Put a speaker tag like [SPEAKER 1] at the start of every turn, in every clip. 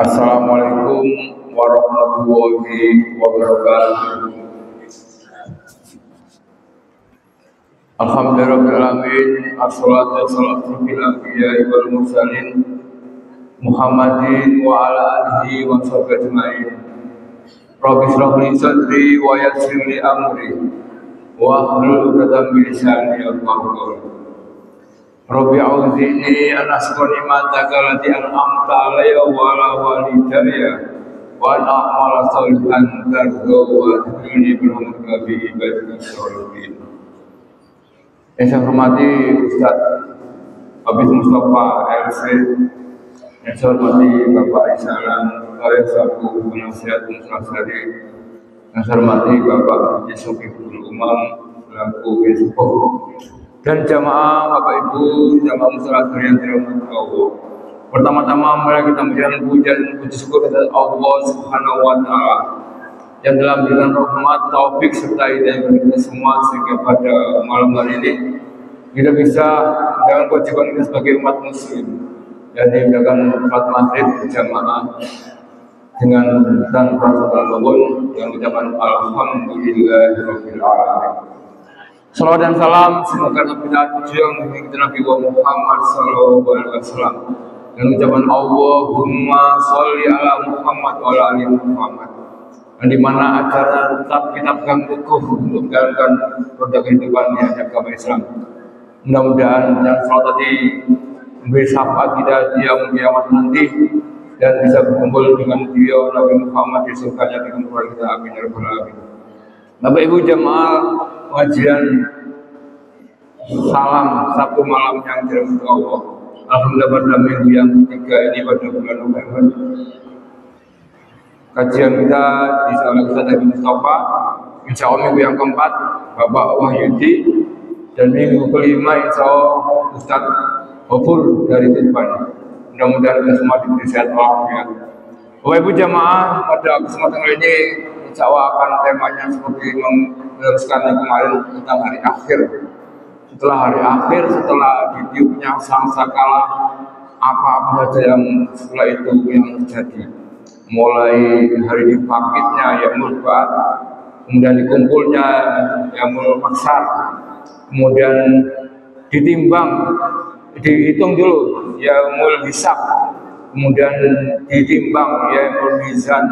[SPEAKER 1] Assalamualaikum warahmatullahi wabarakatuh. Alhamdulillahirrahmanirrahim. Assalatu wassalamu ala anbiya'i wal mursalin Muhammadin wa ala alihi wa sahbihi ajma'in. Rabbi shrah li sadri wa yassir li amri wa hlul 'uqdatam min lisani yafqahu qawli. Rabbi a'udzini an ashkura ni'mataka allati an'amta 'alayya wa 'ala walidayya wa an a'mala shalihan tardahu wa adkhilni bi rahmatika fi ibadika sholihin. Yang saya hormati Ustaz Habib Mustafa LC, yang saya hormati Bapak Isalan Kalian selaku penasihat Musrasari, yang saya hormati Bapak Yusufibul Umam selaku Yusufo, dan jamaah Bapak Ibu, jamaah Musrasari yang dirahmati Allah. Pertama-tama mari kita mengucapkan puji dan puji syukur kepada Allah Subhanahu wa Ta'ala yang telah memberikan rahmat, taufik serta hidayah kepada kita semua sehingga pada malam hari ini kita bisa menjalankan kewajiban kita sebagai umat muslim, yakni menjalankan sholat maghrib berjamaah dengan tanpa apapun dengan ucapan alhamdulillahirabbil alamin. Salawat dan salam semoga kita junjung tinggi Nabi Muhammad sallallahu alaihi wasallam dengan ucapan Allahumma sholli ala Muhammad wa ala ali Muhammad, di mana acara tetap kita pegang teguh untuk menjalankan roda kehidupan yang agama Islam. Mudah-mudahan yang salat tadi memberi syafaat kita di yaumul kiamat nanti dan bisa berkumpul dengan beliau Nabi Muhammad di surganya dengan Tuhan kita, amin ya rabbal alamin. Bapak Ibu jamaah pengajian salam Sabtu malam yang dirahmati Allah. Alhamdulillah pada minggu yang ketiga ini pada bulan November, kajian kita di sana Ustaz Habib Mustafa, insya Allah minggu yang keempat Bapak Wahyudi, dan minggu kelima insya Allah Ustaz Ghafur dari Tidban. Mudah-mudahan kita semua diberi sehat walafiat. Bapak Ibu jamaah, pada kesempatan kali ini insya Allah akan temanya seperti meneruskan yang kemarin tentang hari akhir. Setelah hari akhir, setelah ditiupnya sangkakala, apa-apa saja yang setelah itu yang terjadi, mulai hari dibangkitnya yaumul ba'ats, kemudian dikumpulnya yaumul mahsyar, kemudian ditimbang, dihitung dulu yaumul hisab, kemudian ditimbang yaumul mizan,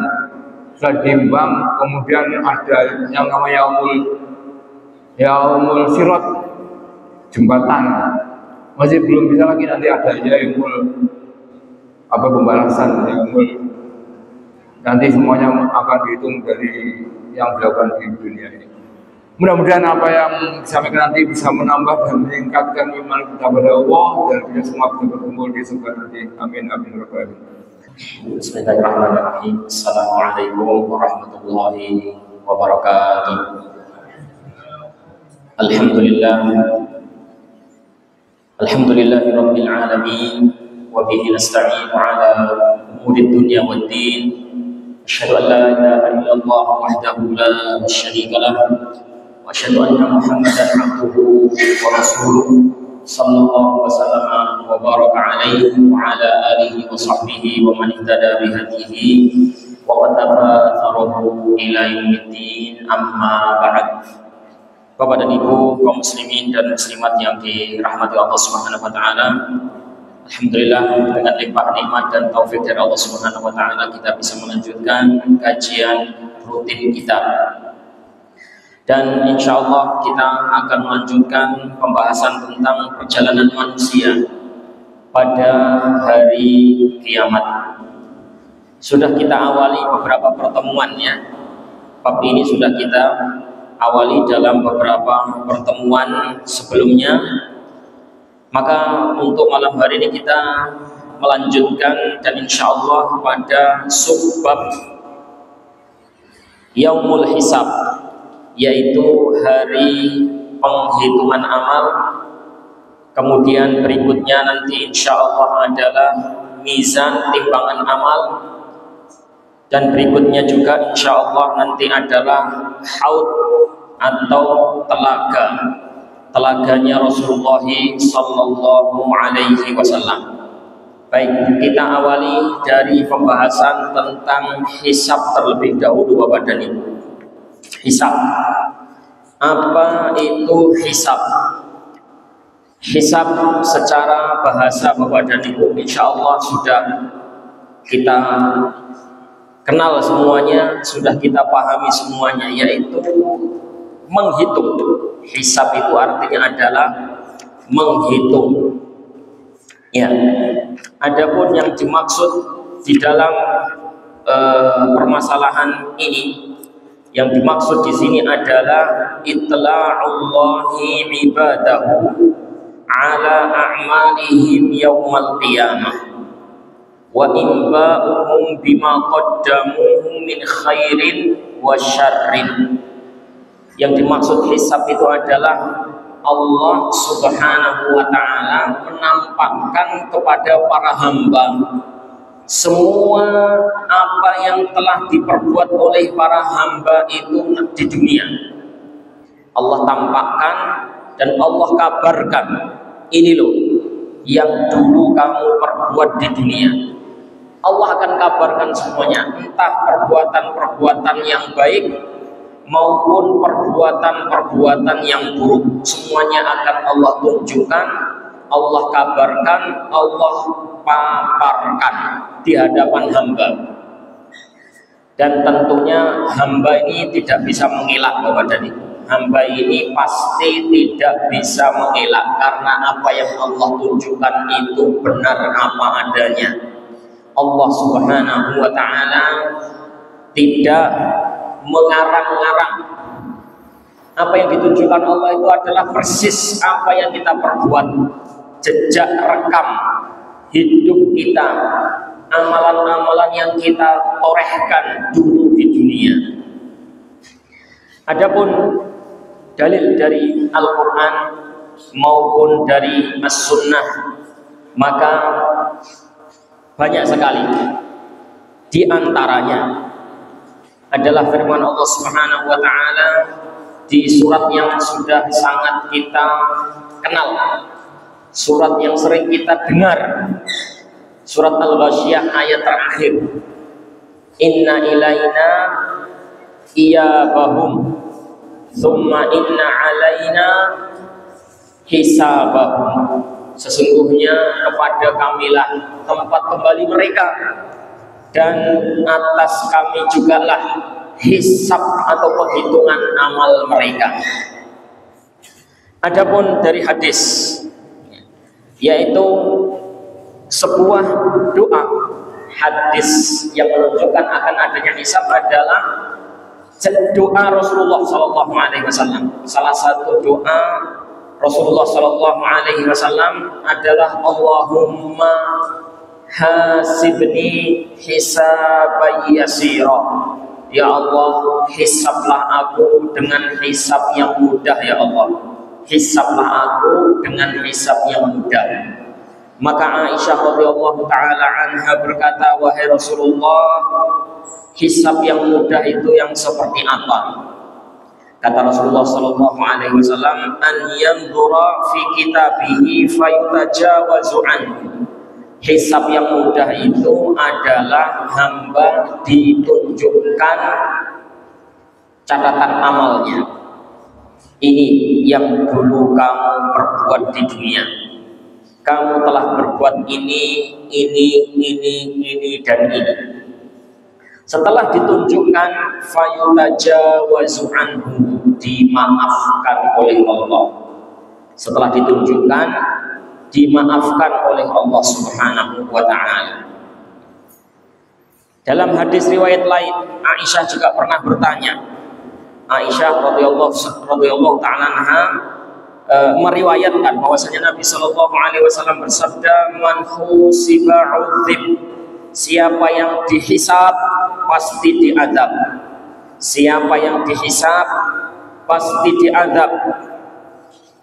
[SPEAKER 1] setelah ditimbang kemudian ada yang namanya yaumul sirat, jembatan. Masih belum bisa lagi, nanti ada yaumul pembalasan, yaumul. Nanti semuanya akan dihitung dari yang dilakukan di dunia ini. Mudah-mudahan apa yang disampaikan nanti bisa menambah dan meningkatkan iman kita kepada Allah dan kita semua bisa berkumpul di surga nanti. Amin amin ya rabbal alamin.
[SPEAKER 2] Bismillahirrahmanirrahim. Assalamualaikum warahmatullahi wabarakatuh. Alhamdulillahirabbil alamin wa bihi nasta'inu ala umuri dunya waddin. Asyhadu an la ilaha illallah wahdahu la syarika lah wa asyhadu anna Muhammadan abduhu wa rasuluh sallallahu wasallam wa baraka alaihi wa ala alihi wa sahbihi wa man ihtada bihadihi wa qatafa atharahu ila yaumiddin, amma ba'd. Bapak dan Ibu kaum muslimin dan muslimat yang dirahmati Allah Subhanahu wa taala, alhamdulillah dengan limpah nikmat dan taufik dari Allah Subhanahu wa taala kita bisa melanjutkan kajian rutin kita. Dan insya Allah kita akan melanjutkan pembahasan tentang perjalanan manusia pada hari kiamat. Sudah kita awali beberapa pertemuan ya. Bab ini sudah kita awali dalam beberapa pertemuan sebelumnya. Maka untuk malam hari ini kita melanjutkan dan insya Allah pada subbab yaumul hisab, yaitu hari penghitungan amal. Kemudian berikutnya nanti insya Allah adalah mizan, timbangan amal. Dan berikutnya juga insya Allah nanti adalah haud atau telaga, telaganya Rasulullah sallallahu alaihi wasallam. Baik, kita awali dari pembahasan tentang hisab terlebih dahulu, Bapak dan Ibu. Hisab. Apa itu hisab? Hisab secara bahasa, Bapak dan Ibu, insya Allah sudah kita kenal semuanya, sudah kita pahami semuanya, yaitu menghitung. Hisab itu artinya adalah menghitung. Ya, adapun yang dimaksud di dalam permasalahan ini, yang dimaksud di sini adalah itla'ullahi ibadahu ala a'malihim yaumal qiyamah wa imba'uhum bima qaddamuhu min khairin wa syarrin. Yang dimaksud hisab itu adalah Allah Subhanahu wa ta'ala menampakkan kepada para hamba semua apa yang telah diperbuat oleh para hamba itu di dunia. Allah tampakkan dan Allah kabarkan, ini loh yang dulu kamu perbuat di dunia. Allah akan kabarkan semuanya, entah perbuatan-perbuatan yang baik maupun perbuatan-perbuatan yang buruk, semuanya akan Allah tunjukkan, Allah kabarkan, Allah paparkan di hadapan hamba. Dan tentunya hamba ini tidak bisa mengelak, Bapak dan Ibu. Hamba ini pasti tidak bisa mengelak, karena apa yang Allah tunjukkan itu benar apa adanya. Allah Subhanahu wa ta'ala tidak mengarang-ngarang. Apa yang ditunjukkan Allah itu adalah persis apa yang kita perbuat, jejak rekam hidup kita, amalan-amalan yang kita torehkan dulu di dunia. Adapun dalil dari Al-Quran maupun dari As-Sunnah, maka banyak sekali. Di antaranya adalah firman Allah Subhanahu wa ta'ala di surat yang sudah sangat kita kenal, surat yang sering kita dengar, surat Al-Ghasyiyah ayat terakhir, inna ilaina iyabahum thumma inna alaina hisabahum. Sesungguhnya kepada kamilah tempat kembali mereka, dan atas kami jugalah hisab atau penghitungan amal mereka. Adapun dari hadis, yaitu sebuah doa hadis yang menunjukkan akan adanya hisab adalah doa Rasulullah Sallallahu Alaihi Wasallam. Salah satu doa Rasulullah Sallallahu Alaihi Wasallam adalah Allahumma hasibni hisaban yasira. Ya Allah, hisablah aku dengan hisab yang mudah ya Allah. Hisablah aku dengan hisab yang mudah. Maka Aisyah radhiyallahu taala anha berkata, wahai Rasulullah, hisab yang mudah itu yang seperti apa? Kata Rasulullah sallallahu alaihi wasallam, an yanzura fi kitabihi fayutajawazu anhu. Hisab yang mudah itu adalah hamba ditunjukkan catatan amalnya. Ini yang dulu kamu perbuat di dunia. Kamu telah berbuat ini, dan ini. Setelah ditunjukkan, fayutajawazu anhu, dimaafkan oleh Allah. Setelah ditunjukkan, dimaafkan oleh Allah Subhanahu wa ta'ala. Dalam hadis riwayat lain, Aisyah juga pernah bertanya. Aisyah radhiyallahu ta'ala anha meriwayatkan bahwasanya Nabi Shallallahu Alaihi Wasallam bersabda, man husiba udzib, siapa yang dihisab pasti diadab. Siapa yang dihisab pasti diadab.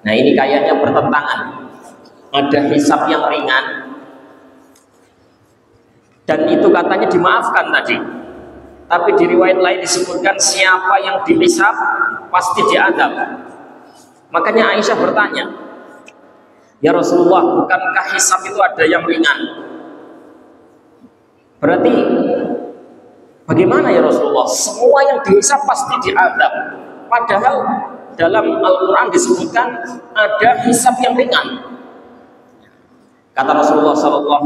[SPEAKER 2] Nah, ini kayaknya bertentangan. Ada hisab yang ringan dan itu katanya dimaafkan tadi, tapi di riwayat lain disebutkan siapa yang dihisab pasti diadab. Makanya Aisyah bertanya, ya Rasulullah, bukankah hisab itu ada yang ringan, Berarti bagaimana ya Rasulullah? Semua yang dihisab pasti diazab. Padahal dalam Al-Quran disebutkan ada hisab yang ringan. Kata Rasulullah SAW,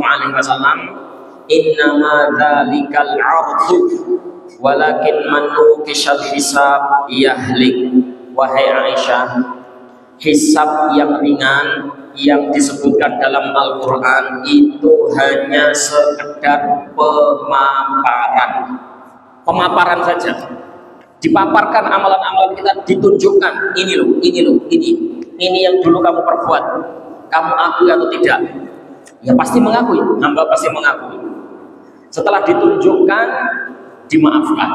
[SPEAKER 2] innama dzalikal 'ardhu walakin man nuqishal hisab yahlik. Wahai Aisyah, hisab yang ringan yang disebutkan dalam Al-Quran itu hanya sekedar pemaparan saja. Dipaparkan amalan-amalan kita, ditunjukkan ini loh, ini yang dulu kamu perbuat, kamu akui atau tidak? Ya pasti mengakui, hamba pasti mengakui. Setelah ditunjukkan, dimaafkan.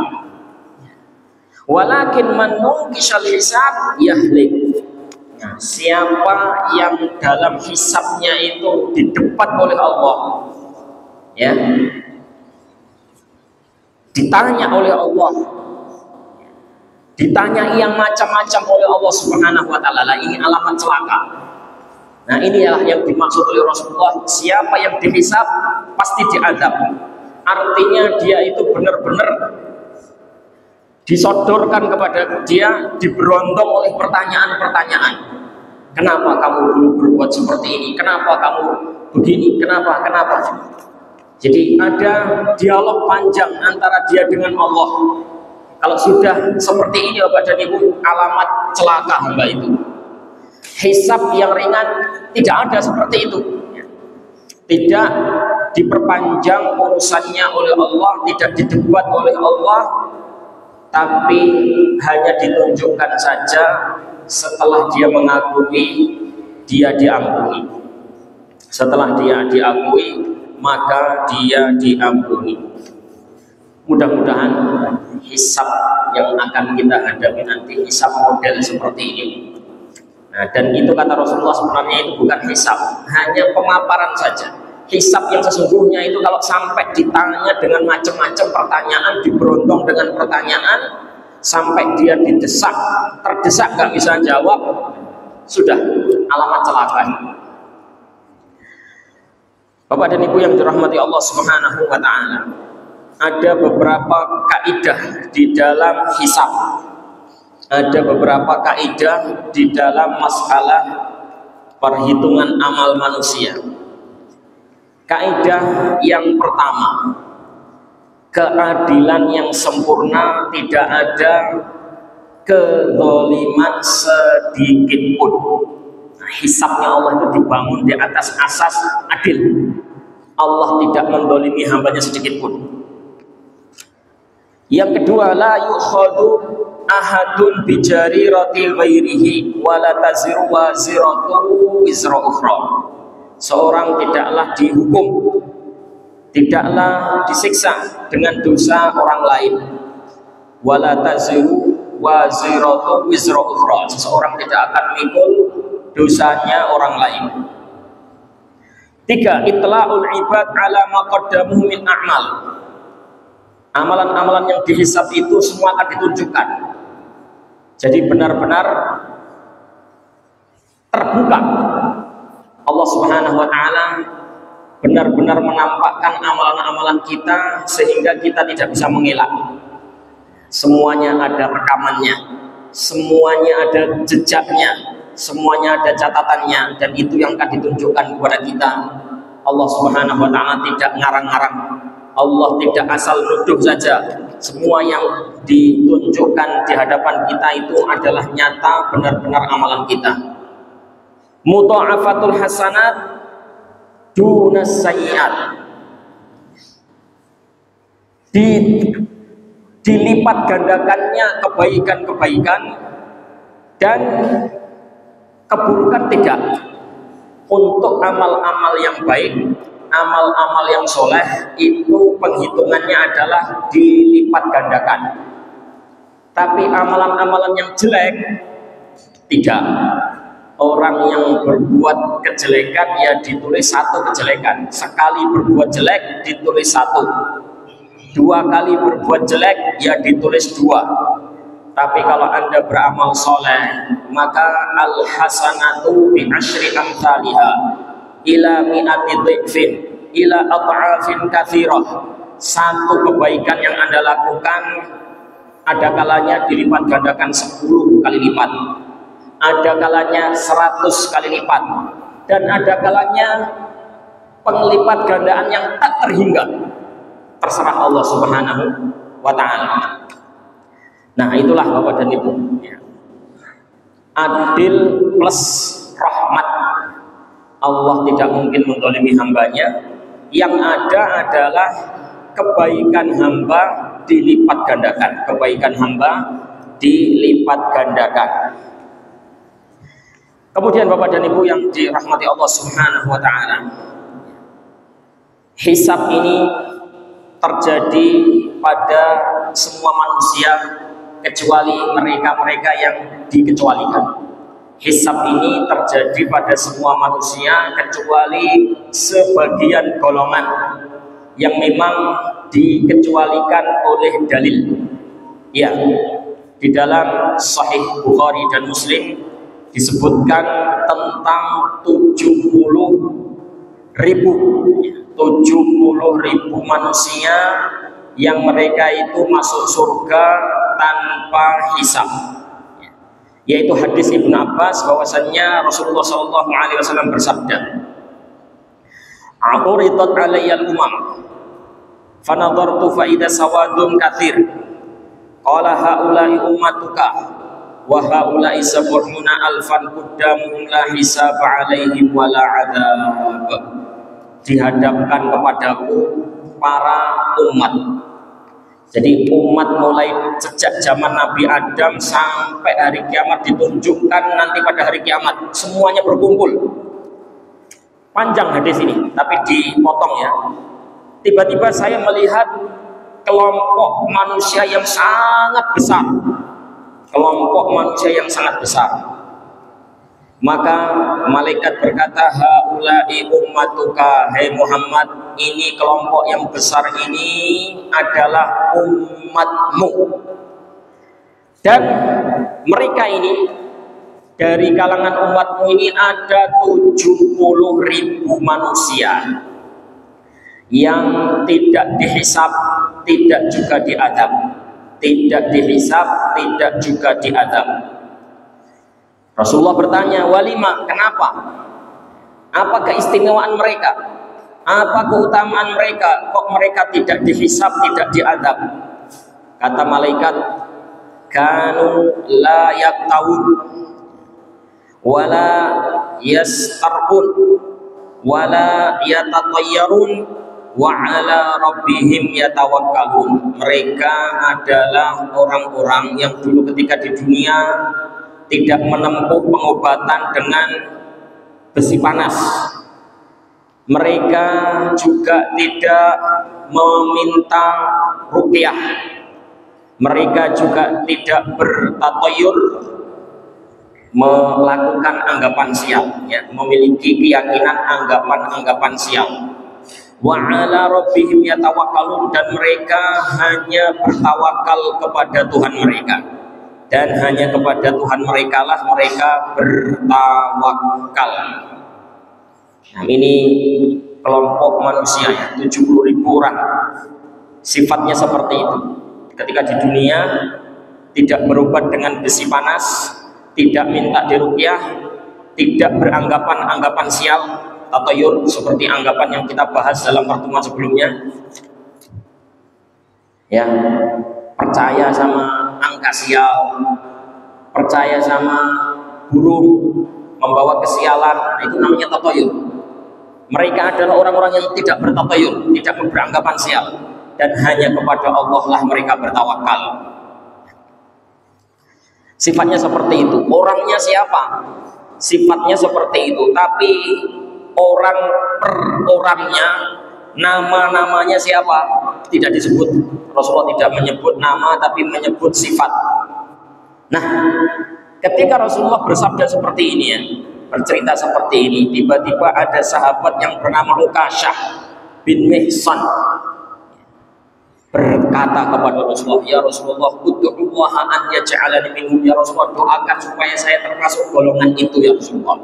[SPEAKER 2] Walakin man nuqishal hisab yahlik. Nah, siapa yang dalam hisabnya itu didebat oleh Allah, ya, ditanya oleh Allah, ditanya yang macam-macam oleh Allah Subhanahu wa Ta'ala, ini alamat celaka. Nah, inilah yang dimaksud oleh Rasulullah, siapa yang dihisab pasti diazab. Artinya dia itu benar-benar disodorkan kepada dia, diberondong oleh pertanyaan-pertanyaan. Kenapa kamu dulu berbuat seperti ini? Kenapa kamu begini? Kenapa? Jadi ada dialog panjang antara dia dengan Allah. Kalau sudah seperti ini Bapak dan Ibu, alamat celaka hamba itu. Hisab yang ringan tidak ada seperti itu. Tidak diperpanjang urusannya oleh Allah, tidak didebat oleh Allah, tapi hanya ditunjukkan saja setelah dia mengakui, dia diampuni. Setelah dia diakui, maka dia diampuni. Mudah-mudahan hisab yang akan kita hadapi nanti hisab model seperti ini. Nah, dan itu kata Rasulullah sebenarnya itu bukan hisab, hanya pemaparan saja. Hisab yang sesungguhnya itu kalau sampai ditanya dengan macam-macam pertanyaan, diberondong dengan pertanyaan, sampai dia terdesak nggak bisa jawab, sudah alamat celaka. Bapak dan Ibu yang dirahmati Allah Subhanahu wa Ta'ala, ada beberapa kaidah di dalam hisab, ada beberapa kaidah di dalam masalah perhitungan amal manusia. Kaidah yang pertama, keadilan yang sempurna, tidak ada kezaliman sedikit pun. Nah, hisabnya Allah itu dibangun di atas asas adil. Allah tidak mendolimi hambanya sedikit pun. Yang kedua, la yukhadu ahadun bijarirati ghairihi wa la taziru waziratu wizra ukhra. Seorang tidaklah dihukum, tidaklah disiksa dengan dosa orang lain. Wa la taziru waziratu wizra ukhra. Seseorang tidak akan memikul dosanya orang lain. 3. Itla'ul ibad ala ma qaddamuhu min a'mal. Amalan-amalan yang dihisab itu semua akan ditunjukkan. Jadi benar-benar terbuka. Allah Subhanahu wa Ta'ala benar-benar menampakkan amalan-amalan kita sehingga kita tidak bisa mengelak. Semuanya ada rekamannya, semuanya ada jejaknya, semuanya ada catatannya, dan itu yang akan ditunjukkan kepada kita. Allah Subhanahu wa Ta'ala tidak ngarang-ngarang, Allah tidak asal nuduh saja. Semua yang ditunjukkan di hadapan kita itu adalah nyata, benar-benar amalan kita. Mudha'afatul hasanat dunas sayyi'at. Dilipat gandakannya kebaikan-kebaikan dan keburukan tidak. Untuk amal-amal yang baik, amal-amal yang soleh itu penghitungannya adalah dilipat gandakan. Tapi amalan-amalan yang jelek tidak. Orang yang berbuat kejelekan ya ditulis 1 kejelekan. Sekali berbuat jelek ditulis 1. 2 kali berbuat jelek ya ditulis 2. Tapi kalau Anda beramal soleh, maka al-hasanatu bi asyri amthaliha ila mi'ati dhifin ila at'afin kathirah. satu kebaikan yang Anda lakukan ada kalanya dilipat gandakan 10 kali lipat, ada kalanya 100 kali lipat, dan ada kalanya penglipat gandaan yang tak terhingga. Terserah Allah Subhanahu wa ta'ala. Nah, itulah Bapak dan Ibu, adil plus rahmat. Allah tidak mungkin menzalimi hambanya. Yang ada adalah kebaikan hamba dilipat gandakan, kebaikan hamba dilipat gandakan. Kemudian Bapak dan Ibu yang dirahmati Allah Subhanahu wa ta'ala, hisab ini terjadi pada semua manusia kecuali mereka-mereka yang dikecualikan. Hisab ini terjadi pada semua manusia kecuali sebagian golongan yang memang dikecualikan oleh dalil. Ya, di dalam Sahih Bukhari dan Muslim disebutkan tentang 70.000 manusia yang mereka itu masuk surga tanpa hisab. Yaitu hadis Ibnu Abbas bahwasannya Rasulullah SAW bersabda, "Uridat alayyal umam, fanadartu fa idza sawadun katsir, qala haula'i ummatuka wa haula'i sab'una alfan quddamuhum la hisab 'alaihim wa la 'adzab." Dihadapkan kepadaku para umat. Jadi umat mulai sejak zaman Nabi Adam sampai hari kiamat, ditunjukkan nanti pada hari kiamat semuanya berkumpul. Panjang hadis ini, tapi dipotong ya. Tiba-tiba saya melihat kelompok manusia yang sangat besar. Kelompok manusia yang sangat besar. Maka malaikat berkata, haula'i ummatuka, hai Muhammad, ini kelompok yang besar ini adalah umatmu. Dan mereka ini, dari kalangan umatmu ini ada 70.000 manusia yang tidak dihisab, tidak juga diadab. Tidak dihisab, tidak juga diadab. Rasulullah bertanya, walima, kenapa? Apa keistimewaan mereka? Apa keutamaan mereka? Kok mereka tidak dihisab, tidak diadab? Kata malaikat, kanu la yaktawun wala yastarqun wala yatatayyarun wa ala rabbihim yatawakkalun. Mereka adalah orang-orang yang dulu ketika di dunia tidak menempuh pengobatan dengan besi panas. Mereka juga tidak meminta ruqyah. Mereka juga tidak bertatayur, melakukan anggapan sial, ya, memiliki keyakinan anggapan sial. Wa ala rabbihim yatawakkalun, dan mereka hanya bertawakal kepada Tuhan mereka. Dan hanya kepada Tuhan mereka lah mereka bertawakal. Nah, ini kelompok manusia ya, 70.000 orang. Sifatnya seperti itu. Ketika di dunia tidak berobat dengan besi panas, tidak minta diruqyah, tidak beranggapan sial, tatayur seperti anggapan yang kita bahas dalam pertemuan sebelumnya. Ya, percaya sama angka sial, percaya sama burung membawa kesialan, itu namanya tatayur. Mereka adalah orang-orang yang tidak bertatayur, tidak beranggapan sial, dan hanya kepada Allah lah mereka bertawakal. Sifatnya seperti itu. Orangnya siapa? Sifatnya seperti itu, tapi orang per orangnya, nama-namanya siapa? Tidak disebut. Rasulullah tidak menyebut nama, tapi menyebut sifat. Nah, ketika Rasulullah bersabda seperti ini ya, bercerita seperti ini, tiba-tiba ada sahabat yang bernama Ukasyah bin Mihsan berkata kepada Rasulullah, ya Rasulullah, ud'ullaha an yaj'alani minhum, ya Rasulullah, doakan supaya saya termasuk golongan itu ya Rasulullah.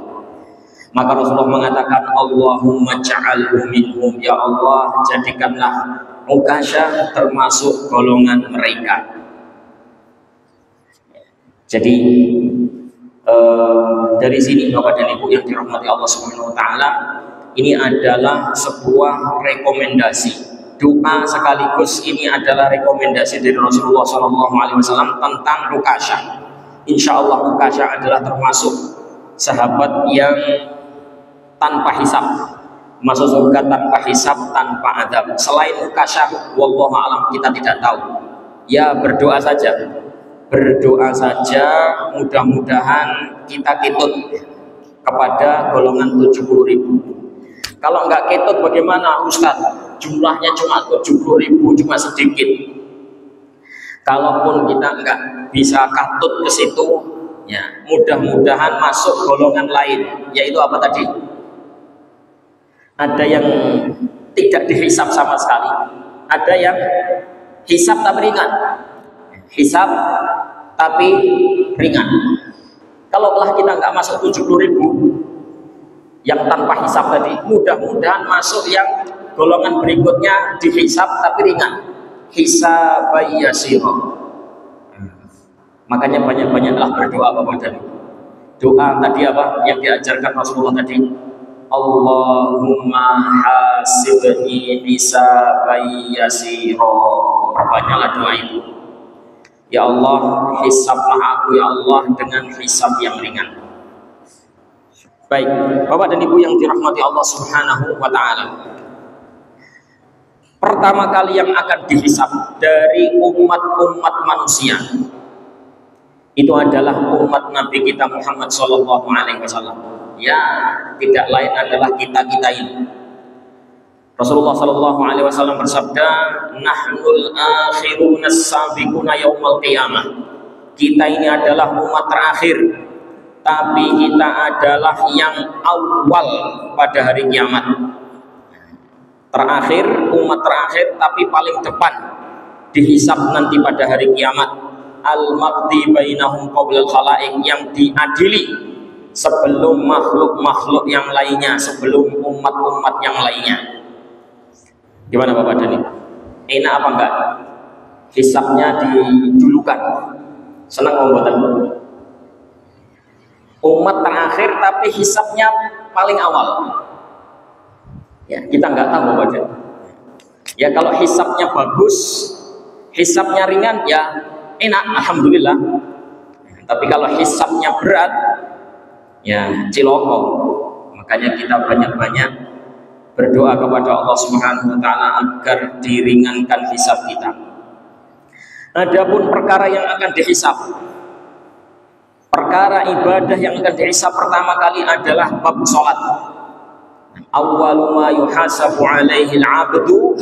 [SPEAKER 2] Maka Rasulullah mengatakan, Allahumma ja'alhu minhum, ya Allah, jadikanlah Ukasha termasuk golongan mereka. Jadi dari sini Bapak dan Ibu yang dirahmati Allah Subhanahu wa taala, ini adalah sebuah rekomendasi. Doa sekaligus ini adalah rekomendasi dari Rasulullah SAW tentang Ukasha. Insya Allah Ukasha adalah termasuk sahabat yang tanpa hisab, masuk surga tanpa hisab, tanpa adab. Selain Ukasha, wallahu alam, kita tidak tahu. Ya berdoa saja, mudah-mudahan kita ketut kepada golongan 70.000. Kalau nggak ketut bagaimana Ustaz? Jumlahnya cuma 70.000, cuma sedikit. Kalaupun kita nggak bisa katut ke situ, ya mudah-mudahan masuk golongan lain, yaitu apa tadi? Ada yang tidak dihisab sama sekali, ada yang hisab tapi ringan, hisab tapi ringan. Kalau telah kita nggak masuk 70.000 yang tanpa hisab tadi, mudah-mudahan masuk yang golongan berikutnya dihisab tapi ringan, hisab yasira. Makanya banyak-banyaklah berdoa Bapak dan doa tadi apa yang diajarkan Rasulullah tadi, Allahumma hasibni hisaban yasira. Perbanyaklah doa itu. Ya Allah, hisablah aku ya Allah dengan hisab yang ringan. Baik, Bapak dan Ibu yang dirahmati Allah Subhanahu wa taala. Pertama kali yang akan dihisab dari umat-umat manusia itu adalah umat Nabi kita Muhammad sallallahu alaihi wasallam. Ya, tidak lain adalah kita-kita ini. Rasulullah sallallahu alaihi wasallam bersabda, "Nahnul akhiruna as-sabiquna yaumal qiyamah." Kita ini adalah umat terakhir, tapi kita adalah yang awal pada hari kiamat. Terakhir, umat terakhir tapi paling depan dihisab nanti pada hari kiamat. Al-maqdi bainahum qabla al-khalaiq, yang diadili sebelum makhluk-makhluk yang lainnya, sebelum umat-umat yang lainnya. Gimana Bapak dan Ibu? Enak apa enggak? Hisabnya dijulukan. Senang membuatan umat terakhir tapi hisabnya paling awal. Ya, kita nggak tahu Bapak. Ya kalau hisabnya bagus, hisabnya ringan, ya enak, alhamdulillah. Tapi kalau hisabnya berat, ya ciloko. Makanya kita banyak-banyak berdoa kepada Allah Subhanahu wa taala agar diringankan hisab kita. Adapun perkara yang akan dihisab, perkara ibadah yang akan dihisab pertama kali adalah bab salat. Awwalu ma yuhasabu alaihi al-'abdu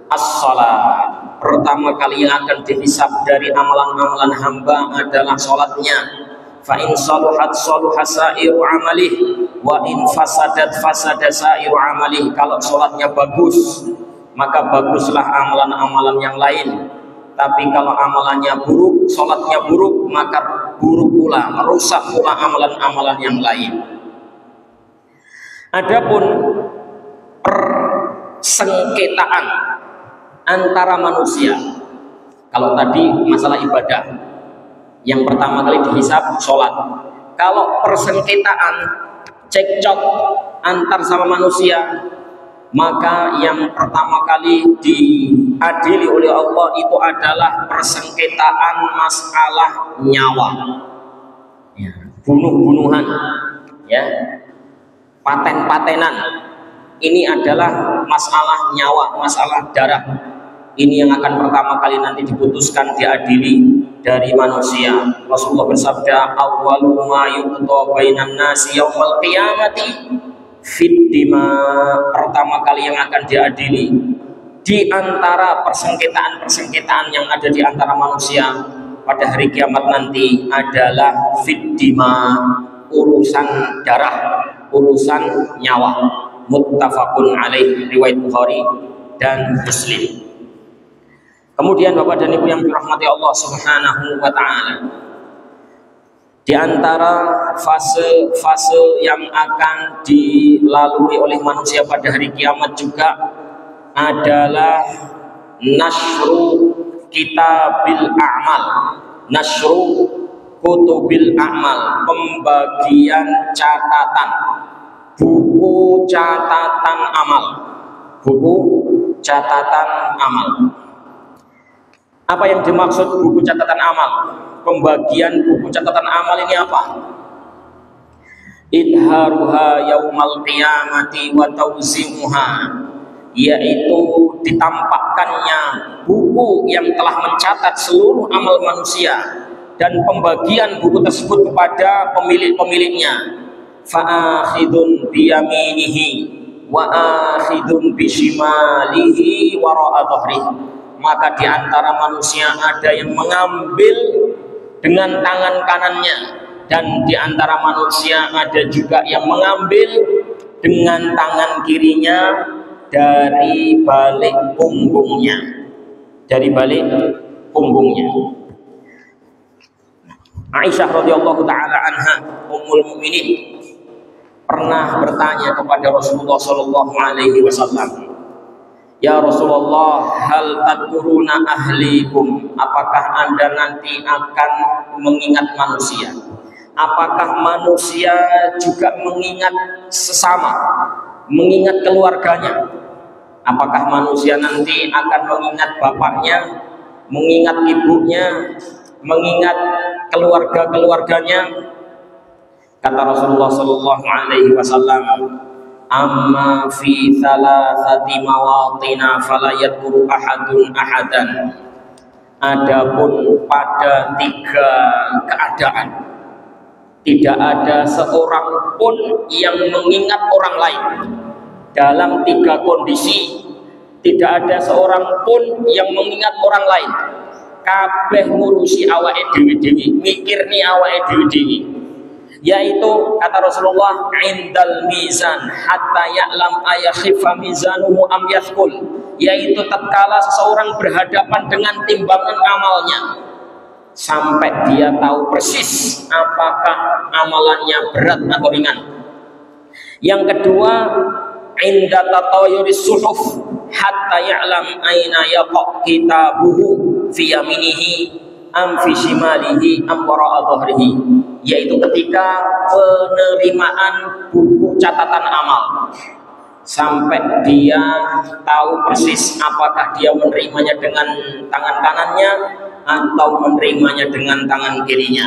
[SPEAKER 2] as-salat. Pertama kali yang akan dihisab dari amalan-amalan hamba adalah salatnya. Fa in saluhat saluha sa'iru amalih wa in fasadat fasada sa'iru amalih. Kalau salatnya bagus, maka baguslah amalan-amalan yang lain. Tapi kalau amalannya buruk, salatnya buruk, maka buruk pula, rusak pula amalan-amalan yang lain. Adapun persengketaan antara manusia, kalau tadi masalah ibadah, yang pertama kali dihisab sholat. Kalau persengketaan, cekcok antar sama manusia, maka yang pertama kali diadili oleh Allah itu adalah persengketaan masalah nyawa, ya, bunuh-bunuhan, ya, paten-patenan. Ini adalah masalah nyawa, masalah darah. Ini yang akan pertama kali nanti diputuskan, diadili dari manusia. Rasulullah bersabda, awwalu ma yuqda bainan nasi yaumal qiyamati fid dima. Pertama kali yang akan diadili di antara persengketaan-persengketaan yang ada di antara manusia pada hari kiamat nanti adalah fid dima, urusan darah, urusan nyawa. Muttafaqun alaih, riwayat Bukhari dan Muslim. Kemudian Bapak dan Ibu yang dirahmati Allah Subhanahu wa taala, di antara fase-fase yang akan dilalui oleh manusia pada hari kiamat juga adalah Nashru kitabil a'mal, nashru kutubil a'mal, pembagian catatan, buku catatan amal, buku catatan amal. Apa yang dimaksud buku catatan amal? Pembagian buku catatan amal ini apa? Idharuha yaumal qiyamati wa tauzimuha, yaitu ditampakkannya buku yang telah mencatat seluruh amal manusia dan pembagian buku tersebut kepada pemilik-pemiliknya. Fa'akhidun biyaminihi wa akhidun bishimalihi wara'a dhahrihi, maka di antara manusia ada yang mengambil dengan tangan kanannya, dan di antara manusia ada juga yang mengambil dengan tangan kirinya dari balik punggungnya, dari balik punggungnya. Aisyah radhiyallahu taala anha, ummul mukminin, pernah bertanya kepada Rasulullah sallallahu alaihi wasallam, "Ya Rasulullah, hal tadkuruna ahlikum?" Apakah Anda nanti akan mengingat manusia? Apakah manusia juga mengingat sesama, mengingat keluarganya? Apakah manusia nanti akan mengingat bapaknya, mengingat ibunya, mengingat keluarga-keluarganya? Kata Rasulullah sallallahu alaihi wasallam, "Amma fi thalathati mawatina fala yadhkuru ahadun ahadan." Adapun pada 3 keadaan, tidak ada seorang pun yang mengingat orang lain. Dalam 3 kondisi, tidak ada seorang pun yang mengingat orang lain. Kabeh ngurusi awake dhewe-dhewe, mikirni awake dhewe-dhewe. Yaitu kata Rasulullah, indal mizan hatta ya'lam ayakhifa mizanuhu am yathqul, yaitu tatkala seseorang berhadapan dengan timbangan amalnya sampai dia tahu persis apakah amalannya berat atau ringan. Yang kedua, inda tatayuris suhuf hatta ya'lam aina yaqa kitabuhu fi yaminihi am fi shimalihi am wara'a dhahrihi, yaitu ketika penerimaan buku catatan amal sampai dia tahu persis apakah dia menerimanya dengan tangan kanannya atau menerimanya dengan tangan kirinya.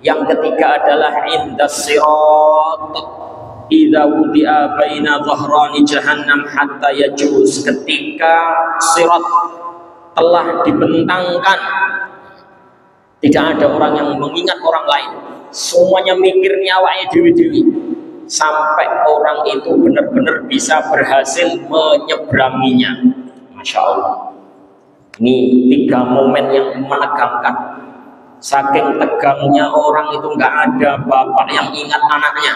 [SPEAKER 2] Yang ketiga adalah indas sirat idza wudi'a baina dhahrani jahannam hatta yajuz, ketika sirat telah dibentangkan, tidak ada orang yang mengingat orang lain, semuanya mikirnya awake dewi-dewi, sampai orang itu benar-benar bisa berhasil menyeberanginya. Masya Allah, ini 3 momen yang menegangkan. Saking tegangnya orang itu nggak ada bapak yang ingat anaknya,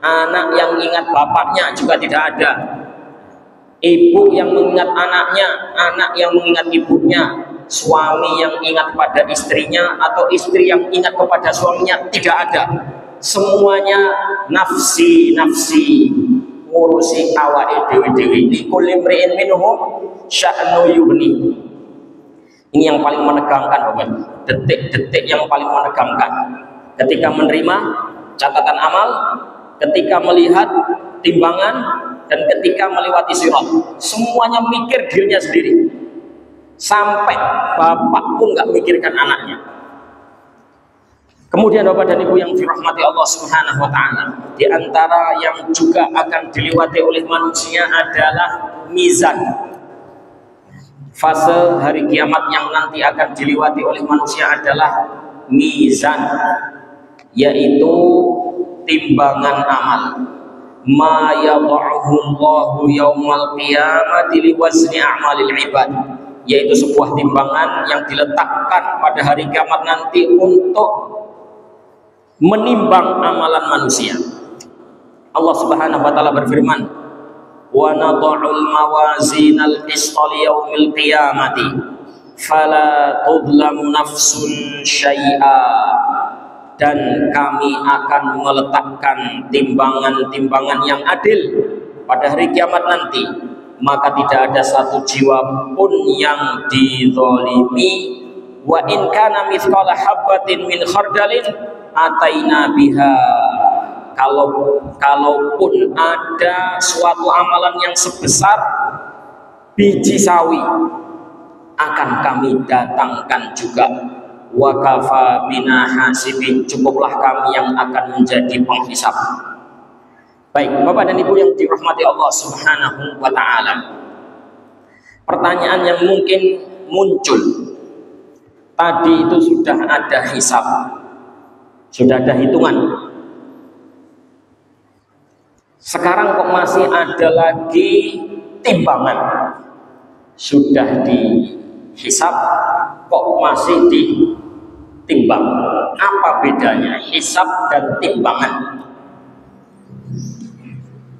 [SPEAKER 2] anak yang ingat bapaknya juga tidak ada, ibu yang mengingat anaknya, anak yang mengingat ibunya, suami yang ingat pada istrinya atau istri yang ingat kepada suaminya, tidak ada. Semuanya nafsi nafsi, ngurusi awake dewi-dewi. Likulli imri'in minhum sya'nu yughni. Ini yang paling menegangkan, Bapak. Detik-detik yang paling menegangkan ketika menerima catatan amal, ketika melihat timbangan, dan ketika melewati sirat. Semuanya mikir dirinya sendiri, sampai bapak pun nggak mikirkan anaknya. Kemudian Bapak dan Ibu yang dirahmati Allah Subhanahu wa taala, di antara yang juga akan dilewati oleh manusia adalah mizan. Fase hari kiamat yang nanti akan dilewati oleh manusia adalah mizan, yaitu timbangan amal. Ma yad'uhu Allahu yaumal qiyamati liwazni a'malil ibad, yaitu sebuah timbangan yang diletakkan pada hari kiamat nanti untuk menimbang amalan manusia. Allah Subhanahu wa taala berfirman, wa nad'ul mawazinal qista liyaumil qiyamati fala tudlamu nafsun syai'a, dan kami akan meletakkan timbangan-timbangan yang adil pada hari kiamat nanti, maka tidak ada satu jiwa pun yang dizalimi. Wa in kana mithqala habatin min khardalin ataina biha. Kalaupun ada suatu amalan yang sebesar biji sawi, akan kami datangkan juga. Wa kafa bina hasibin, cukuplah kami yang akan menjadi penghisab. Baik, Bapak dan Ibu yang dirahmati Allah Subhanahu wa taala. Pertanyaan yang mungkin muncul, tadi itu sudah ada hisab, sudah ada hitungan. Sekarang kok masih ada lagi timbangan? Sudah dihisab, kok masih ditimbang? Apa bedanya hisab dan timbangan?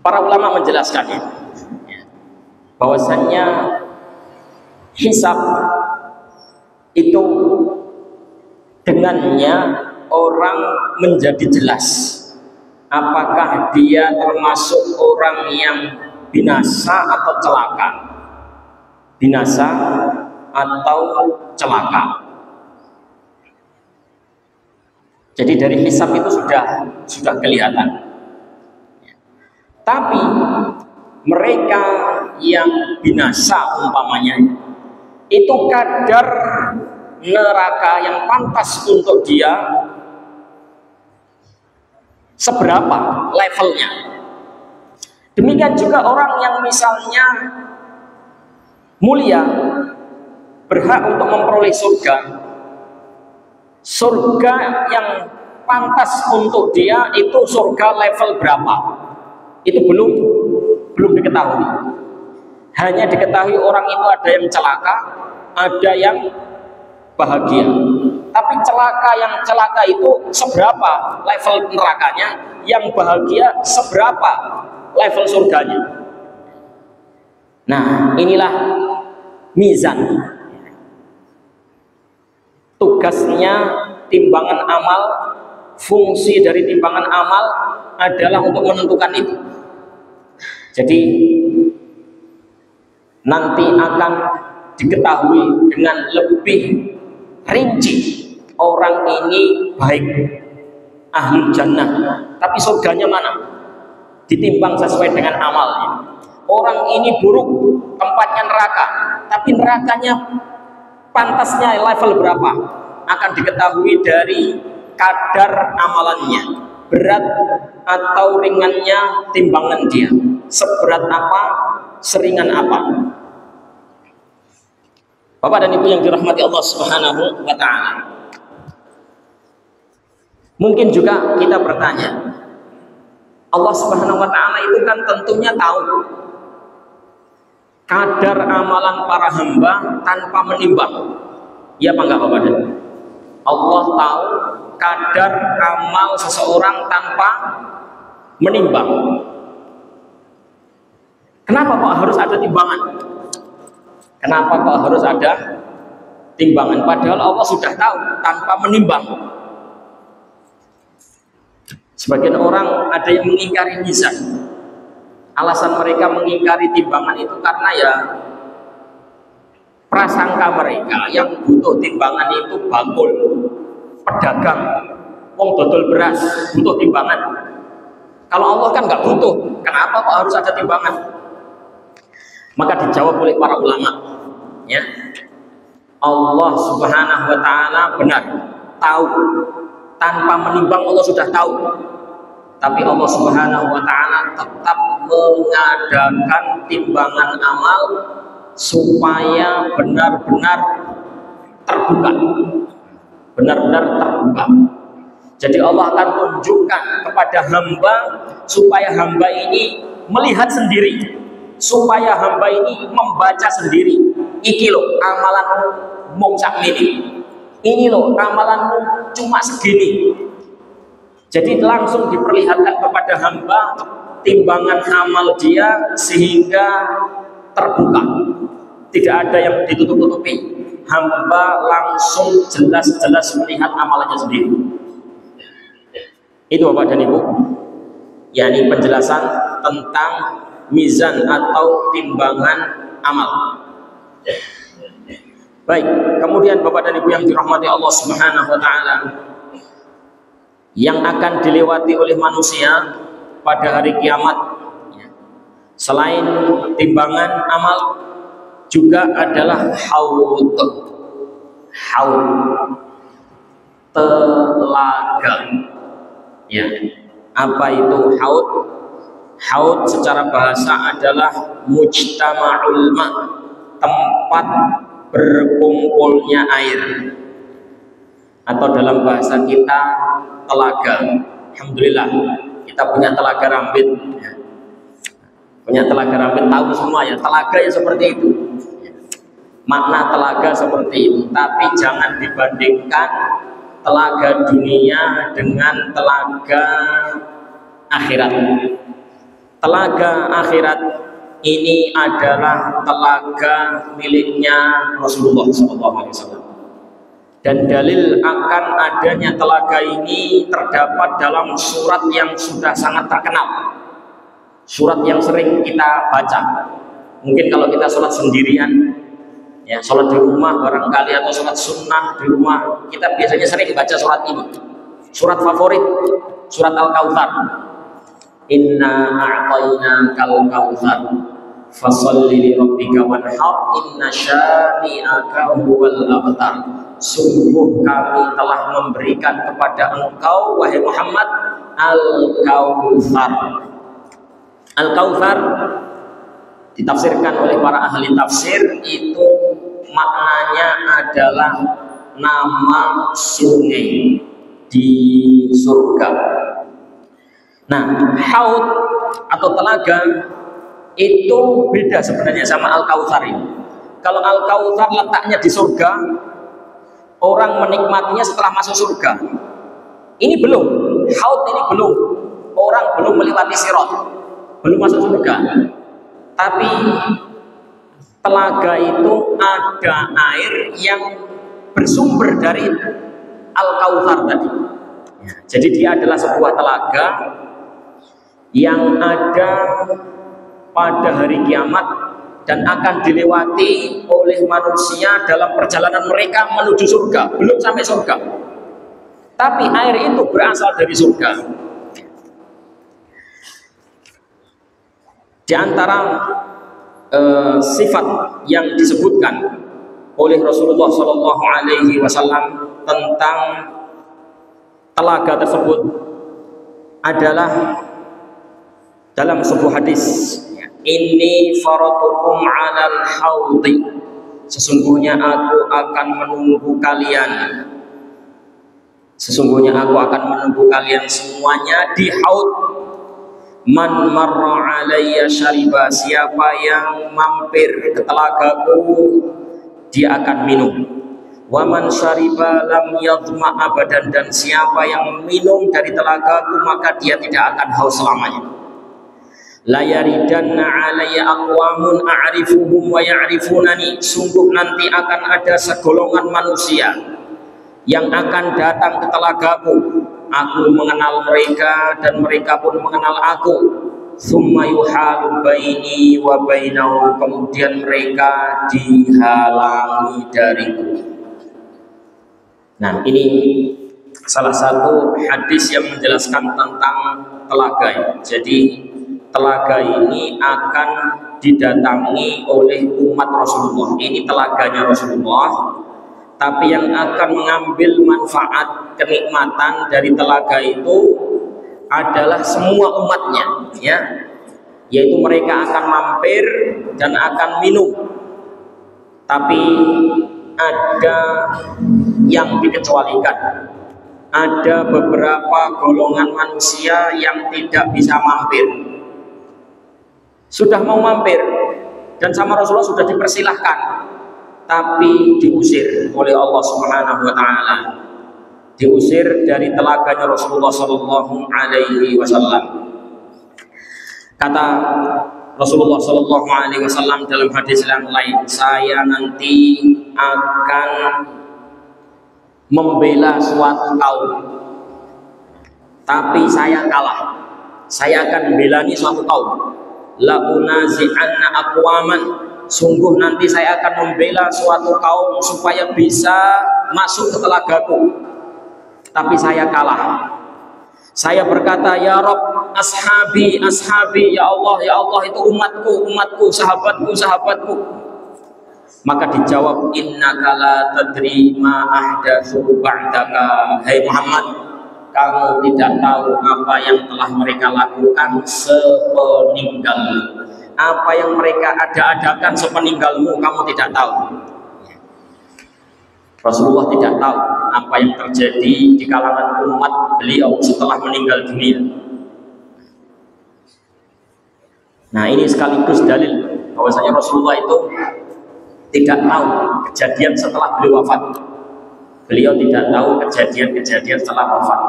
[SPEAKER 2] Para ulama menjelaskannya, bahwasannya hisab itu dengannya orang menjadi jelas apakah dia termasuk orang yang binasa atau celaka, binasa atau celaka. Jadi dari hisab itu sudah kelihatan. Tapi mereka yang binasa umpamanya, itu kadar neraka yang pantas untuk dia seberapa levelnya. Demikian juga orang yang misalnya mulia, berhak untuk memperoleh surga. Surga yang pantas untuk dia itu surga level berapa? Itu belum diketahui. Hanya diketahui orang itu ada yang celaka, ada yang bahagia. Tapi yang celaka itu seberapa level nerakanya, yang bahagia seberapa level surganya. Nah, inilah mizan. Tugasnya timbangan amal, fungsi dari timbangan amal adalah untuk menentukan itu. Jadi nanti akan diketahui dengan lebih rinci orang ini baik, ahli jannah, tapi surganya mana? Ditimbang sesuai dengan amalnya. Orang ini buruk, tempatnya neraka, tapi nerakanya pantasnya level berapa? Akan diketahui dari kadar amalannya, berat atau ringannya timbangan dia, seberat apa, seringan apa. Bapak dan Ibu yang dirahmati Allah Subhanahu wa taala. Mungkin juga kita bertanya, Allah Subhanahu wa taala itu kan tentunya tahu kadar amalan para hamba tanpa menimbang. Iya apa enggak Bapak dan Ibu? Allah tahu kadar amal seseorang tanpa menimbang. Kenapa kok harus ada timbangan? Kenapa kok harus ada timbangan? Padahal Allah sudah tahu tanpa menimbang. Sebagian orang ada yang mengingkari mizan. Alasan mereka mengingkari timbangan itu karena ya prasangka mereka yang butuh timbangan itu bakul, pedagang, wong dodol beras butuh timbangan. Kalau Allah kan nggak butuh, kenapa kok harus ada timbangan? Maka dijawab oleh para ulama, ya, Allah Subhanahu wa taala benar tahu, tanpa menimbang Allah sudah tahu. Tapi Allah Subhanahu wa taala tetap mengadakan timbangan amal supaya benar-benar terbuka. Benar-benar terbuka. Jadi Allah akan tunjukkan kepada hamba supaya hamba ini melihat sendiri, supaya hamba ini membaca sendiri. Iki loh amalanmu mung sakmene. Ini loh amalanmu cuma segini. Jadi langsung diperlihatkan kepada hamba timbangan amal dia sehingga terbuka. Tidak ada yang ditutup-tutupi. Hamba langsung jelas-jelas melihat amalannya sendiri. Itu Bapak dan Ibu, yakni penjelasan tentang mizan atau timbangan amal. Baik, kemudian Bapak dan Ibu yang dirahmati Allah Subhanahu wa taala, yang akan dilewati oleh manusia pada hari kiamat selain timbangan amal juga adalah haud. Haud, telaga. Ya. Apa itu haud? Haud secara bahasa adalah mujtama'ul ma', tempat berkumpulnya air, atau dalam bahasa kita telaga. Alhamdulillah kita punya telaga Rambit ya. Punya telaga Rambit, tahu semua ya telaga ya seperti itu ya. Makna telaga seperti itu, tapi jangan dibandingkan telaga dunia dengan telaga akhirat. Telaga akhirat ini adalah telaga miliknya Rasulullah SAW. Dan dalil akan adanya telaga ini terdapat dalam surat yang sudah sangat terkenal, surat yang sering kita baca. Mungkin kalau kita sholat sendirian, ya sholat di rumah barangkali, atau sholat sunnah di rumah, kita biasanya sering baca surat ini. Surat favorit, surat Al-Kautsar. Inna a'tainakal kautsar fasholli li rabbika wanhar inna syani'aka huwal abtar. Sungguh kami telah memberikan kepada engkau wahai Muhammad Al-Kautsar. Al-Kautsar ditafsirkan oleh para ahli tafsir itu maknanya adalah nama sungai di surga. Nah, haud atau telaga itu beda sebenarnya sama Al-Kautsar ini. Kalau Al-Kautsar letaknya di surga, orang menikmatinya setelah masuk surga. Ini belum, haud ini belum. Orang belum melewati sirat, belum masuk surga. Tapi telaga itu ada air yang bersumber dari Al-Kautsar tadi. Jadi dia adalah sebuah telaga yang ada pada hari kiamat dan akan dilewati oleh manusia dalam perjalanan mereka menuju surga. Belum sampai surga, tapi air itu berasal dari surga. Di antara sifat yang disebutkan oleh Rasulullah SAW tentang telaga tersebut adalah dalam sebuah hadis, ini faratukum 'alal haudi, sesungguhnya aku akan menunggu kalian, sesungguhnya aku akan menunggu kalian semuanya di haud. Man marra alayya syariba, siapa yang mampir ke telagaku dia akan minum. Wa man syariba lam yadhma abadan, dan siapa yang minum dari telagaku maka dia tidak akan haus selamanya. La yaridanna alayya aqwamun a'rifuhum wa ya'rifunani, sungguh nanti akan ada segolongan manusia yang akan datang ke telagaku, aku mengenal mereka dan mereka pun mengenal aku. Tsumma yuhalu baini wa bainahum, kemudian mereka dihalangi dariku. Nah, ini salah satu hadis yang menjelaskan tentang telaga. Jadi telaga ini akan didatangi oleh umat Rasulullah. Ini telaganya Rasulullah, tapi yang akan mengambil manfaat kenikmatan dari telaga itu adalah semua umatnya, ya, yaitu mereka akan mampir dan akan minum. Tapi ada yang dikecualikan. Ada beberapa golongan manusia yang tidak bisa mampir. Sudah mau mampir dan sama Rasulullah sudah dipersilahkan, tapi diusir oleh Allah Subhanahu wa taala. Diusir dari telaganya Rasulullah sallallahu alaihi wasallam. Kata Rasulullah sallallahu alaihi wasallam dalam hadis yang lain, saya nanti akan membela suatu kaum, tapi saya kalah. Saya akan membelani suatu kaum, la unazi'anna aqwaman, sungguh nanti saya akan membela suatu kaum supaya bisa masuk ke telagaku, tapi saya kalah. Saya berkata, ya Rabb, ashabi, ashabi, ya Allah itu umatku, umatku, sahabatku, sahabatku. Maka dijawab, innaka la tadri ma ahdatsu ba'daka. Hai Muhammad, kamu tidak tahu apa yang telah mereka lakukan sepeninggalmu. Apa yang mereka ada-adakan sepeninggalmu, kamu tidak tahu. Rasulullah tidak tahu apa yang terjadi di kalangan umat beliau setelah meninggal dunia. Nah, ini sekaligus dalil bahwasanya Rasulullah itu tidak tahu kejadian setelah beliau wafat. Beliau tidak tahu kejadian-kejadian setelah wafat.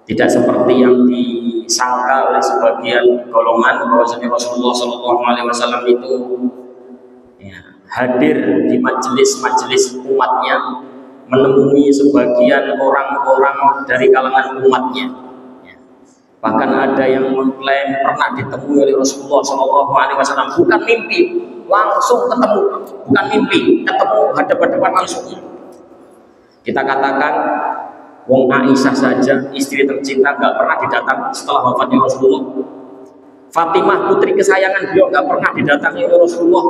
[SPEAKER 2] Tidak seperti yang disangka oleh sebagian golongan bahwasanya Rasulullah SAW itu hadir di majelis-majelis umatnya, menemui sebagian orang-orang dari kalangan umatnya. Bahkan ada yang mengklaim pernah ditemui oleh Rasulullah SAW, bukan mimpi, langsung ketemu, bukan mimpi, ketemu hadap-hadapan langsung. Kita katakan, wong Aisyah saja, istri tercinta, nggak pernah didatangi setelah wafatnya Rasulullah. Fatimah, putri kesayangan beliau, nggak pernah didatangi oleh Rasulullah.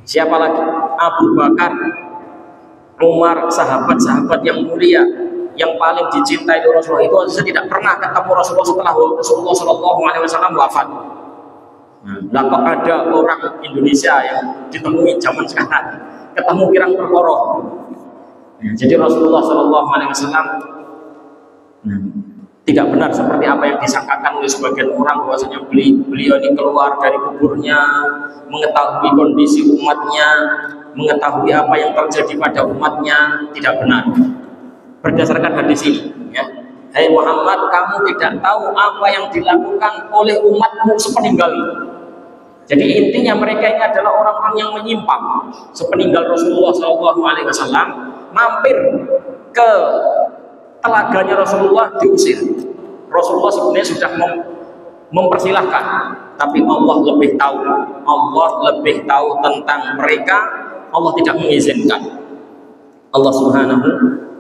[SPEAKER 2] Siapa lagi? Abu Bakar, Umar, sahabat-sahabat yang mulia, yang paling dicintai oleh Rasulullah itu saja tidak pernah ketemu Rasulullah setelah Rasulullah SAW wafat. Nah, kok ada orang Indonesia yang ditemui zaman sekarang, ketemu pirang perkara. Jadi Rasulullah SAW tidak benar seperti apa yang disangkakan oleh sebagian orang bahwasanya beliau ini keluar dari kuburnya, mengetahui kondisi umatnya, mengetahui apa yang terjadi pada umatnya. Tidak benar. Berdasarkan hadis ini, ya. Hai Muhammad, kamu tidak tahu apa yang dilakukan oleh umatmu sepeninggalmu. Jadi intinya mereka ini adalah orang-orang yang menyimpang. Sepeninggal Rasulullah SAW, mampir ke telaganya Rasulullah, diusir. Rasulullah sebenarnya sudah mempersilahkan, tapi Allah lebih tahu. Allah lebih tahu tentang mereka. Allah tidak mengizinkan. Allah Subhanahu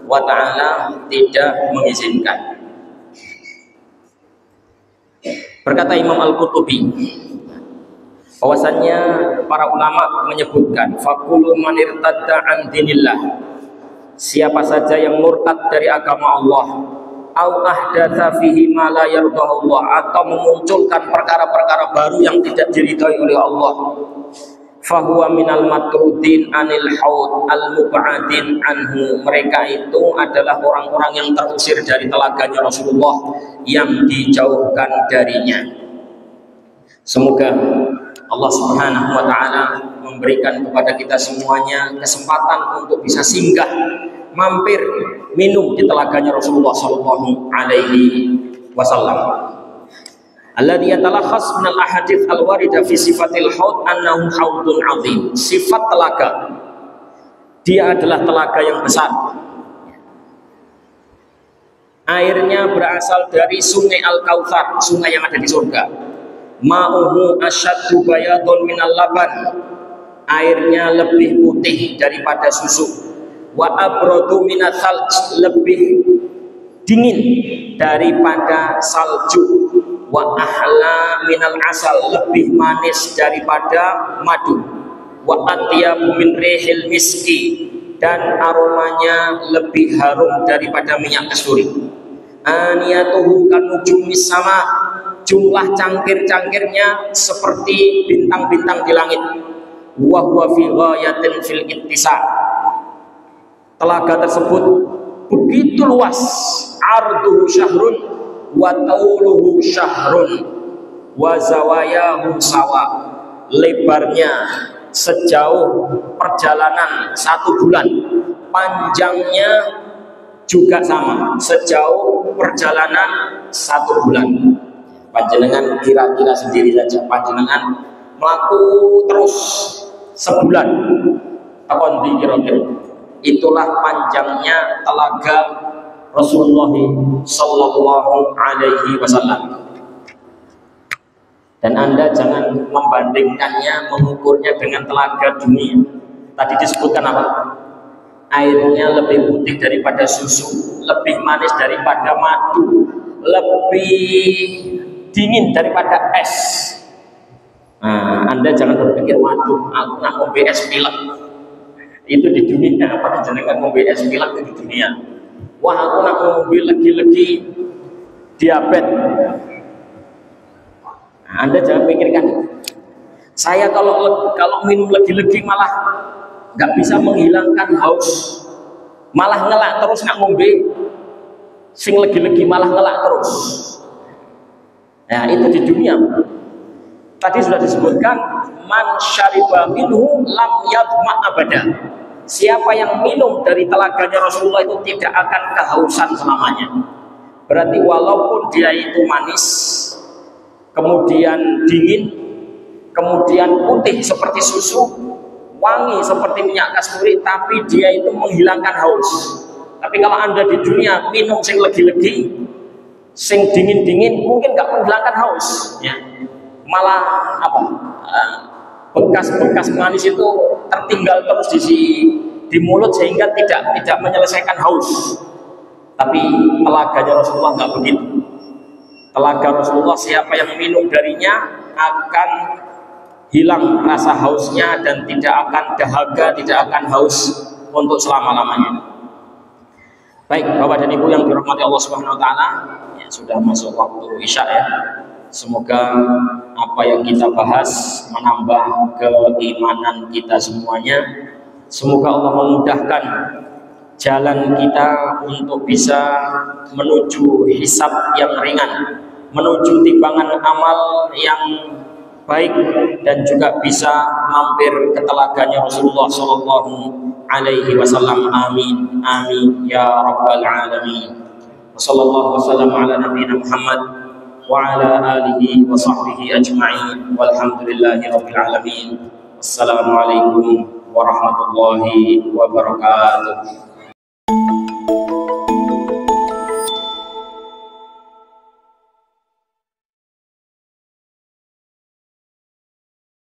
[SPEAKER 2] wa Ta'ala tidak mengizinkan. Berkata Imam Al-Qurtubi, bahwasannya para ulama menyebutkan, faqulu man irtadda an dinillah, siapa saja yang murtad dari agama Allah, au ahdatsa fihi ma la yardahu Allah, atau memunculkan perkara-perkara baru yang tidak diridhai oleh Allah, fahuwa minal matrudin anil haud al mub'adin anhu, mereka itu adalah orang-orang yang terusir dari telaganya Rasulullah, yang dijauhkan darinya. Semoga Allah Subhanahu wa Ta'ala memberikan kepada kita semuanya kesempatan untuk bisa singgah, mampir, minum di telaganya Rasulullah sallallahu alaihi wasallam. Alladhi yatalakhas min al-ahadits al-warida fi sifatil haud annahu haudun azim. Sifat telaga, dia adalah telaga yang besar. Airnya berasal dari sungai Al-Kautsar, sungai yang ada di surga. Ma'uhu asyaddu bayadun minal laban, airnya lebih putih daripada susu. Wa abradu minat salj, lebih dingin daripada salju. Wa ahla minal asal, lebih manis daripada madu. Wa atyabu min rihil miski, dan aromanya lebih harum daripada minyak kasturi. Aniyatuhu kanujumis sama, jumlah cangkir-cangkirnya seperti bintang-bintang di langit. Wa huwa fi ghayatin fil ittisa, telaga tersebut begitu luas. Arduhu syahrun wa tauluhu syahrun wa zawayahu sawa, lebarnya sejauh perjalanan 1 bulan, panjangnya juga sama, sejauh perjalanan 1 bulan. Panjenengan kira-kira sendiri saja, panjenengan melaku terus sebulan, takon di kira-kira. Itulah panjangnya telaga Rasulullah sallallahu alaihi wasallam. Dan Anda jangan membandingkannya, mengukurnya dengan telaga dunia. Tadi disebutkan apa? Airnya lebih putih daripada susu, lebih manis daripada madu, lebih dingin daripada es. Nah, Anda jangan berpikir, waduh, aku nak ngombe es pilek. Itu di dunia, apa jenengan ngombe es pilek itu di dunia. Wah, aku nak ngombe legi-legi diabetes. Nah, Anda jangan pikirkan, saya kalau minum legi-legi malah nggak bisa menghilangkan haus, malah ngelak terus nggak ngombe, sing legi-legi malah ngelak terus. Nah, itu di dunia. Tadi sudah disebutkan, man syariba minhu lam yadma abada. Siapa yang minum dari telaganya Rasulullah itu tidak akan kehausan selamanya. Berarti walaupun dia itu manis, kemudian dingin, kemudian putih seperti susu, wangi seperti minyak kasturi, tapi dia itu menghilangkan haus. Tapi kalau Anda di dunia minum sing legi-legi, sing dingin-dingin, mungkin nggak menghilangkan haus, ya. Malah apa? Bekas-bekas manis itu tertinggal terus di mulut sehingga tidak menyelesaikan haus. Tapi telaganya Rasulullah nggak begitu. Telaga Rasulullah, siapa yang minum darinya akan hilang rasa hausnya dan tidak akan dahaga, tidak akan haus untuk selama-lamanya. Baik, Bapak dan Ibu yang dirahmati Allah Subhanahu wa taala, ya, sudah masuk waktu Isya ya. Semoga apa yang kita bahas menambah keimanan kita semuanya. Semoga Allah memudahkan jalan kita untuk bisa menuju hisab yang ringan, menuju timbangan amal yang baik, dan juga bisa mampir ke telaganya Rasulullah Shallallahu Alaihi Wasallam. Amin, amin ya rabbal alamin. Wassallallahu wasallam ala nabiyina Muhammad wa ala alihi wa sahbihi ajma'in. Walhamdulillahi rabbil alamin. Assalamualaikum warahmatullahi wabarakatuh.